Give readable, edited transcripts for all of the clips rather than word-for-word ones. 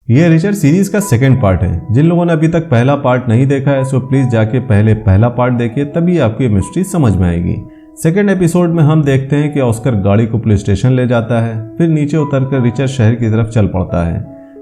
ये richer series का second part है। जिन लोगों ने अभी तक पहला पार्ट नहीं देखा है सो प्लीज जाके पहले पहला पार्ट देखिए, तभी आपको ये मिस्ट्री समझ में आएगी। सेकंड एपिसोड में हम देखते हैं कि ऑस्कर गाड़ी को पुलिस स्टेशन ले जाता है, फिर नीचे उतरकर रिचर शहर की तरफ चल पड़ता है।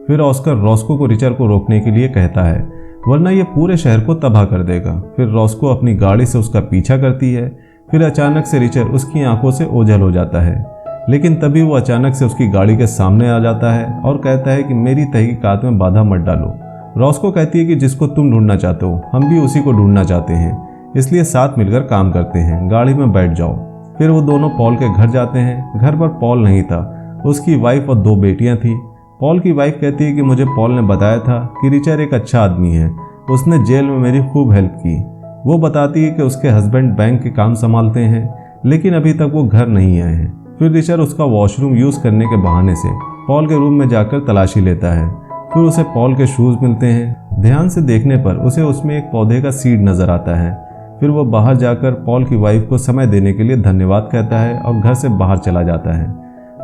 फिर ऑस्कर रॉस्को को रिचर को रोकने के लिए कहता है, वरना ये पूरे शहर को तबाह कर देगा। फिर रॉस्को अपनी गाड़ी से उसका पीछा करती है। फिर अचानक से रिचर उसकी आंखों से ओझल हो जाता है, लेकिन तभी वो अचानक से उसकी गाड़ी के सामने आ जाता है और कहता है कि मेरी तहकीकात में बाधा मत डालो। रॉस्को कहती है कि जिसको तुम ढूंढना चाहते हो हम भी उसी को ढूंढना चाहते हैं, इसलिए साथ मिलकर काम करते हैं, गाड़ी में बैठ जाओ। फिर वो दोनों पॉल के घर जाते हैं। घर पर पॉल नहीं था, उसकी वाइफ और 2 बेटियां थी। पॉल की वाइफ कहती है कि मुझे पॉल ने बताया था कि रिचर एक अच्छा आदमी है, उसने जेल में मेरी खूब हेल्प की। वो बताती है कि उसके हस्बैंड बैंक के काम संभालते हैं, लेकिन अभी तक वो घर नहीं आए हैं। फिर रिचर उसका वॉशरूम यूज़ करने के बहाने से पॉल के रूम में जाकर तलाशी लेता है। फिर उसे पॉल के शूज़ मिलते हैं। ध्यान से देखने पर उसे उसमें एक पौधे का सीड नज़र आता है। फिर वो बाहर जाकर पॉल की वाइफ को समय देने के लिए धन्यवाद कहता है और घर से बाहर चला जाता है।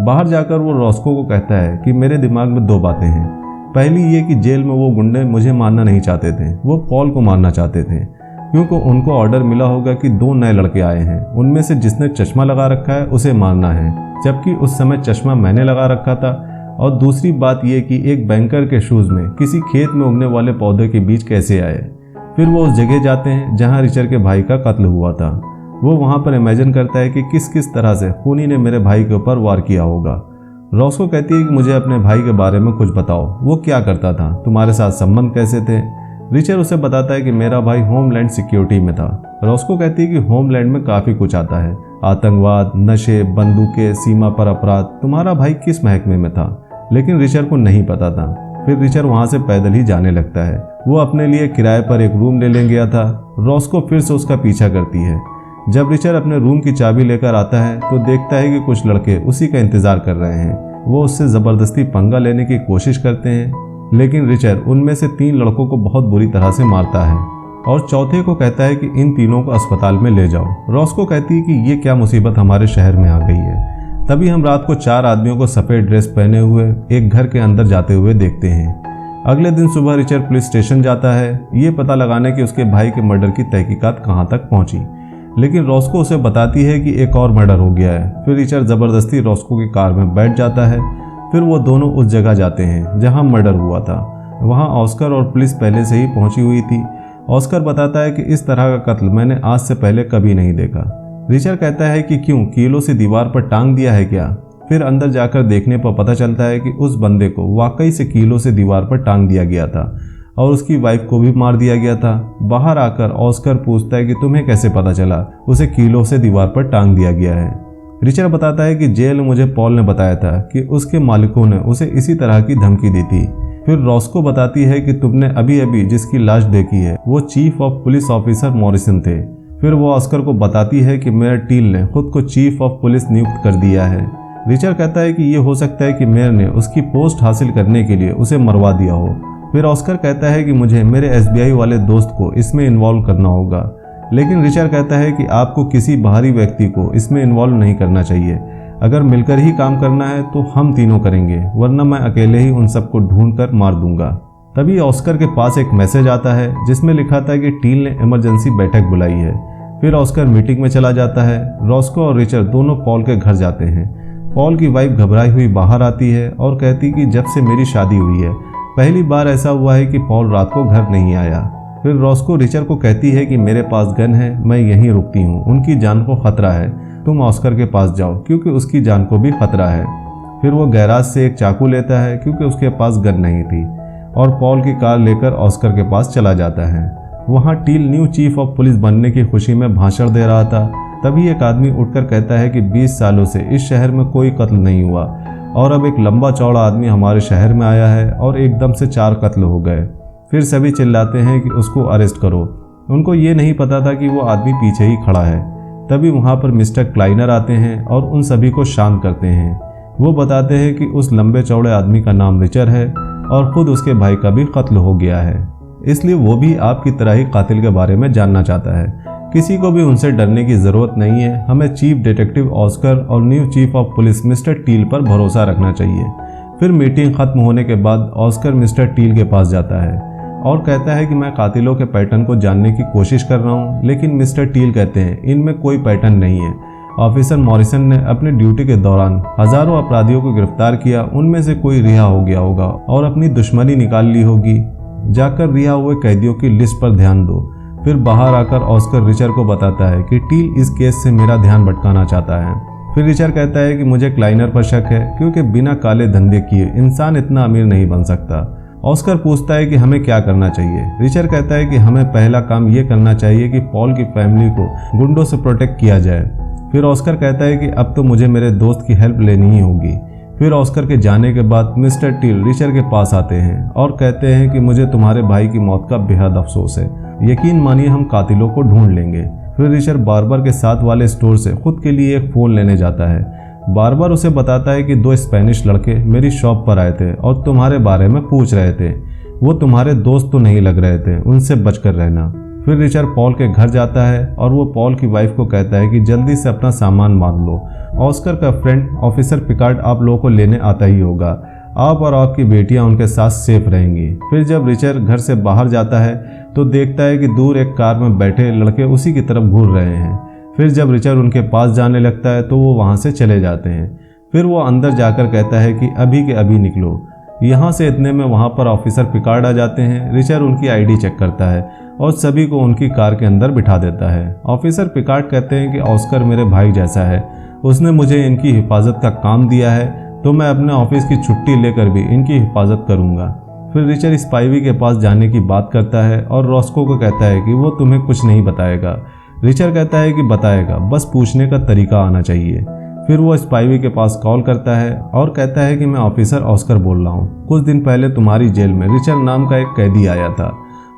बाहर जाकर वो रॉस्को को कहता है कि मेरे दिमाग में 2 बातें हैं। पहली ये कि जेल में वो गुंडे मुझे मारना नहीं चाहते थे, वो पॉल को मारना चाहते थे, क्योंकि उनको ऑर्डर मिला होगा कि 2 नए लड़के आए हैं, उनमें से जिसने चश्मा लगा रखा है उसे मारना है, जबकि उस समय चश्मा मैंने लगा रखा था। और दूसरी बात यह कि एक बैंकर के शूज़ में किसी खेत में उगने वाले पौधे के बीच कैसे आए। फिर वो उस जगह जाते हैं जहां रिचर के भाई का कत्ल हुआ था। वो वहां पर इमेजिन करता है कि किस किस तरह से खूनी ने मेरे भाई के ऊपर वार किया होगा। रॉस्को कहती है कि मुझे अपने भाई के बारे में कुछ बताओ, वो क्या करता था, तुम्हारे साथ संबंध कैसे थे। रिचर उसे बताता है कि मेरा भाई होमलैंड सिक्योरिटी में था। रॉस्को कहती है कि होमलैंड में काफ़ी कुछ आता है, आतंकवाद, नशे, बंदूकें, सीमा पर अपराध। तुम्हारा भाई किस महकमे में था? लेकिन रिचर को नहीं पता था। फिर रिचर वहाँ से पैदल ही जाने लगता है। वो अपने लिए किराए पर एक रूम ले गया था। रॉस्को फिर से उसका पीछा करती है। जब रिचर अपने रूम की चाबी लेकर आता है तो देखता है कि कुछ लड़के उसी का इंतजार कर रहे हैं। वो उससे ज़बरदस्ती पंगा लेने की कोशिश करते हैं, लेकिन रिचर उनमें से 3 लड़कों को बहुत बुरी तरह से मारता है और चौथे को कहता है कि इन तीनों को अस्पताल में ले जाओ। रॉस्को कहती है कि ये क्या मुसीबत हमारे शहर में आ गई है। तभी हम रात को 4 आदमियों को सफ़ेद ड्रेस पहने हुए एक घर के अंदर जाते हुए देखते हैं। अगले दिन सुबह रिचर पुलिस स्टेशन जाता है, ये पता लगाने कि उसके भाई के मर्डर की तहकीकात कहाँ तक पहुँची, लेकिन रॉस्को उसे बताती है कि एक और मर्डर हो गया है। फिर रिचर ज़बरदस्ती रॉस्को की कार में बैठ जाता है। फिर वो दोनों उस जगह जाते हैं जहां मर्डर हुआ था। वहां ऑस्कर और पुलिस पहले से ही पहुंची हुई थी। ऑस्कर बताता है कि इस तरह का कत्ल मैंने आज से पहले कभी नहीं देखा। रिचर कहता है कि क्यों, कीलों से दीवार पर टांग दिया है क्या? फिर अंदर जाकर देखने पर पता चलता है कि उस बंदे को वाकई से कीलों से दीवार पर टांग दिया गया था और उसकी वाइफ को भी मार दिया गया था। बाहर आकर ऑस्कर पूछता है कि तुम्हें कैसे पता चला उसे कीलों से दीवार पर टांग दिया गया है। रिचर बताता है कि जेल में मुझे पॉल ने बताया था कि उसके मालिकों ने उसे इसी तरह की धमकी दी थी। फिर रॉस्को बताती है कि तुमने अभी अभी जिसकी लाश देखी है वो chief of police officer Morrison थे। फिर वो ऑस्कर को बताती है कि मेयर टील ने खुद को चीफ ऑफ पुलिस नियुक्त कर दिया है। रिचर कहता है कि ये हो सकता है कि मेयर ने उसकी पोस्ट हासिल करने के लिए उसे मरवा दिया हो। फिर ऑस्कर कहता है कि मुझे मेरे SBI वाले दोस्त को इसमें इन्वॉल्व करना होगा, लेकिन रिचर कहता है कि आपको किसी बाहरी व्यक्ति को इसमें इन्वॉल्व नहीं करना चाहिए। अगर मिलकर ही काम करना है तो हम तीनों करेंगे, वरना मैं अकेले ही उन सबको ढूंढकर मार दूंगा। तभी ऑस्कर के पास एक मैसेज आता है जिसमें लिखा था कि टील ने इमरजेंसी बैठक बुलाई है। फिर ऑस्कर मीटिंग में चला जाता है। रॉस्को और रिचर दोनों पॉल के घर जाते हैं। पॉल की वाइफ घबराई हुई बाहर आती है और कहती कि जब से मेरी शादी हुई है पहली बार ऐसा हुआ है कि पॉल रात को घर नहीं आया। फिर रॉस्को रिचर को कहती है कि मेरे पास गन है, मैं यहीं रुकती हूँ, उनकी जान को खतरा है, तुम ऑस्कर के पास जाओ क्योंकि उसकी जान को भी खतरा है। फिर वो गैराज से एक चाकू लेता है क्योंकि उसके पास गन नहीं थी और पॉल की कार लेकर ऑस्कर के पास चला जाता है। वहाँ Teal new chief of police बनने की खुशी में भाषण दे रहा था। तभी एक आदमी उठकर कहता है कि 20 सालों से इस शहर में कोई कत्ल नहीं हुआ और अब एक लंबा चौड़ा आदमी हमारे शहर में आया है और एकदम से 4 कत्ल हो गए। फिर सभी चिल्लाते हैं कि उसको अरेस्ट करो। उनको ये नहीं पता था कि वो आदमी पीछे ही खड़ा है। तभी वहाँ पर मिस्टर क्लाइनर आते हैं और उन सभी को शांत करते हैं। वो बताते हैं कि उस लंबे चौड़े आदमी का नाम रिचर है और खुद उसके भाई का भी कत्ल हो गया है, इसलिए वो भी आपकी तरह ही कातिल के बारे में जानना चाहता है। किसी को भी उनसे डरने की ज़रूरत नहीं है। हमें चीफ डिटेक्टिव ऑस्कर और new chief of police mister Teal पर भरोसा रखना चाहिए। फिर मीटिंग खत्म होने के बाद ऑस्कर मिस्टर टील के पास जाता है और कहता है कि मैं कातिलों के पैटर्न को जानने की कोशिश कर रहा हूँ, लेकिन मिस्टर टील कहते हैं इनमें कोई पैटर्न नहीं है। ऑफिसर मॉरिसन ने अपनी ड्यूटी के दौरान हजारों अपराधियों को गिरफ्तार किया, उनमें से कोई रिहा हो गया होगा और अपनी दुश्मनी निकाल ली होगी। जाकर रिहा हुए कैदियों की लिस्ट पर ध्यान दो। फिर बाहर आकर ऑस्कर रिचर्ड को बताता है कि टील इस केस से मेरा ध्यान भटकाना चाहता है। फिर रिचर्ड कहता है कि मुझे क्लाइनर पर शक है, क्योंकि बिना काले धंधे किए इंसान इतना अमीर नहीं बन सकता। ऑस्कर पूछता है कि हमें क्या करना चाहिए। रिचर्ड कहता है कि हमें पहला काम ये करना चाहिए कि पॉल की फैमिली को गुंडों से प्रोटेक्ट किया जाए। फिर ऑस्कर कहता है कि अब तो मुझे मेरे दोस्त की हेल्प लेनी ही होगी। फिर ऑस्कर के जाने के बाद मिस्टर टील रिचर्ड के पास आते हैं और कहते हैं कि मुझे तुम्हारे भाई की मौत का बेहद अफसोस है, यकीन मानिए हम कातिलों को ढूंढ लेंगे। फिर रिचर्ड बार्बर के साथ वाले स्टोर से खुद के लिए एक फ़ोन लेने जाता है। बार्बर उसे बताता है कि 2 स्पेनिश लड़के मेरी शॉप पर आए थे और तुम्हारे बारे में पूछ रहे थे। वो तुम्हारे दोस्त तो नहीं लग रहे थे, उनसे बचकर रहना। फिर रिचर्ड पॉल के घर जाता है और वो पॉल की वाइफ को कहता है कि जल्दी से अपना सामान बांध लो। ऑस्कर का फ्रेंड ऑफिसर पिकार्ड आप लोगों को लेने आता ही होगा। आप और आपकी बेटियां उनके साथ सेफ रहेंगी। फिर जब रिचर्ड घर से बाहर जाता है तो देखता है कि दूर एक कार में बैठे लड़के उसी की तरफ घूर रहे हैं। फिर जब रिचर्ड उनके पास जाने लगता है तो वो वहाँ से चले जाते हैं। फिर वो अंदर जाकर कहता है कि अभी के अभी निकलो। यहाँ से इतने में वहाँ पर ऑफिसर पिकार्ड आ जाते हैं। रिचर्ड उनकी आईडी चेक करता है और सभी को उनकी कार के अंदर बिठा देता है। ऑफिसर पिकार्ड कहते हैं कि ऑस्कर मेरे भाई जैसा है, उसने मुझे इनकी हिफाजत का काम दिया है, तो मैं अपने ऑफिस की छुट्टी लेकर भी इनकी हिफाजत करूँगा। फिर रिचर्ड स्पाइवी के पास जाने की बात करता है और रॉस्को को कहता है कि वो तुम्हें कुछ नहीं बताएगा। रिचर्ड कहता है कि बताएगा, बस पूछने का तरीका आना चाहिए। फिर वो स्पाइवी के पास कॉल करता है और कहता है कि मैं ऑफिसर ऑस्कर बोल रहा हूँ। कुछ दिन पहले तुम्हारी जेल में रिचर्ड नाम का एक कैदी आया था।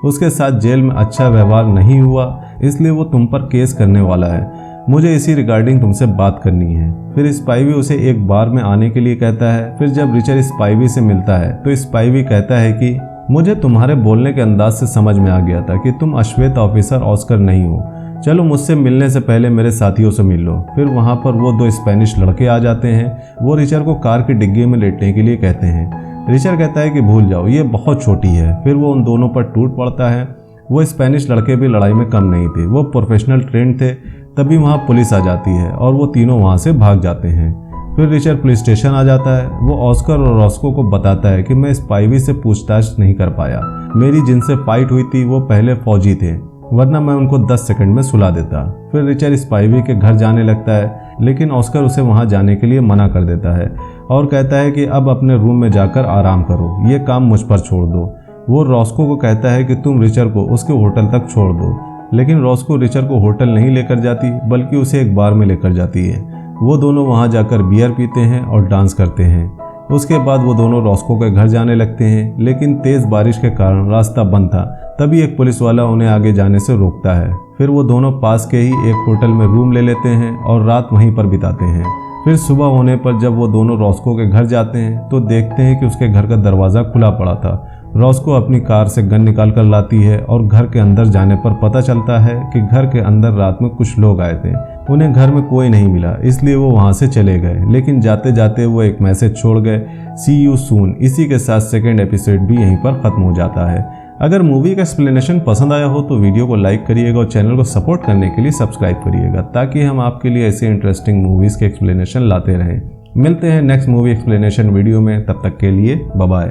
उसके साथ जेल में अच्छा व्यवहार नहीं हुआ, इसलिए वो तुम पर केस करने वाला है। मुझे इसी रिगार्डिंग तुमसे बात करनी है। फिर स्पाइवी उसे एक बार में आने के लिए कहता है। फिर जब रिचर्ड स्पाइवी से मिलता है तो स्पाइवी कहता है कि मुझे तुम्हारे बोलने के अंदाज से समझ में आ गया था कि तुम अश्वेत ऑफिसर ऑस्कर नहीं हो। चलो मुझसे मिलने से पहले मेरे साथियों से मिल लो। फिर वहाँ पर वो 2 स्पेनिश लड़के आ जाते हैं। वो रिचर्ड को कार की डिग्गी में लेटने के लिए कहते हैं। रिचर्ड कहता है कि भूल जाओ, ये बहुत छोटी है। फिर वो उन दोनों पर टूट पड़ता है। वो स्पेनिश लड़के भी लड़ाई में कम नहीं थे, वो प्रोफेशनल ट्रेंड थे। तभी वहाँ पुलिस आ जाती है और वो तीनों वहाँ से भाग जाते हैं। फिर रिचर्ड पुलिस स्टेशन आ जाता है। वो ऑस्कर और रॉस्को को बताता है कि मैं स्पाइवी से पूछताछ नहीं कर पाया। मेरी जिनसे फाइट हुई थी वो पहले फौजी थे, वरना मैं उनको 10 सेकंड में सुला देता। फिर रिचर्ड स्पाइवी के घर जाने लगता है, लेकिन ऑस्कर उसे वहां जाने के लिए मना कर देता है और कहता है कि अब अपने रूम में जाकर आराम करो, ये काम मुझ पर छोड़ दो। वो रॉस्को को कहता है कि तुम रिचर्ड को उसके होटल तक छोड़ दो, लेकिन रॉस्को रिचर्ड को होटल नहीं लेकर जाती, बल्कि उसे एक बार में लेकर जाती है। वो दोनों वहां जाकर बियर पीते हैं और डांस करते हैं। उसके बाद वो दोनों रॉस्को के घर जाने लगते हैं, लेकिन तेज बारिश के कारण रास्ता बंद था। तभी एक पुलिस वाला उन्हें आगे जाने से रोकता है। फिर वो दोनों पास के ही एक होटल में रूम ले लेते हैं और रात वहीं पर बिताते हैं। फिर सुबह होने पर जब वो दोनों रॉस्को के घर जाते हैं तो देखते हैं कि उसके घर का दरवाज़ा खुला पड़ा था। रॉस्को अपनी कार से गन निकाल कर लाती है और घर के अंदर जाने पर पता चलता है कि घर के अंदर रात में कुछ लोग आए थे। उन्हें घर में कोई नहीं मिला, इसलिए वो वहां से चले गए, लेकिन जाते जाते वो एक मैसेज छोड़ गए, सी यू सून। इसी के साथ सेकेंड एपिसोड भी यहीं पर खत्म हो जाता है। अगर मूवी का एक्सप्लेनेशन पसंद आया हो तो वीडियो को लाइक करिएगा और चैनल को सपोर्ट करने के लिए सब्सक्राइब करिएगा, ताकि हम आपके लिए ऐसे इंटरेस्टिंग मूवीज़ के एक्सप्लेनेशन लाते रहें। मिलते हैं नेक्स्ट मूवी एक्सप्लेनेशन वीडियो में, तब तक के लिए बाय बाय।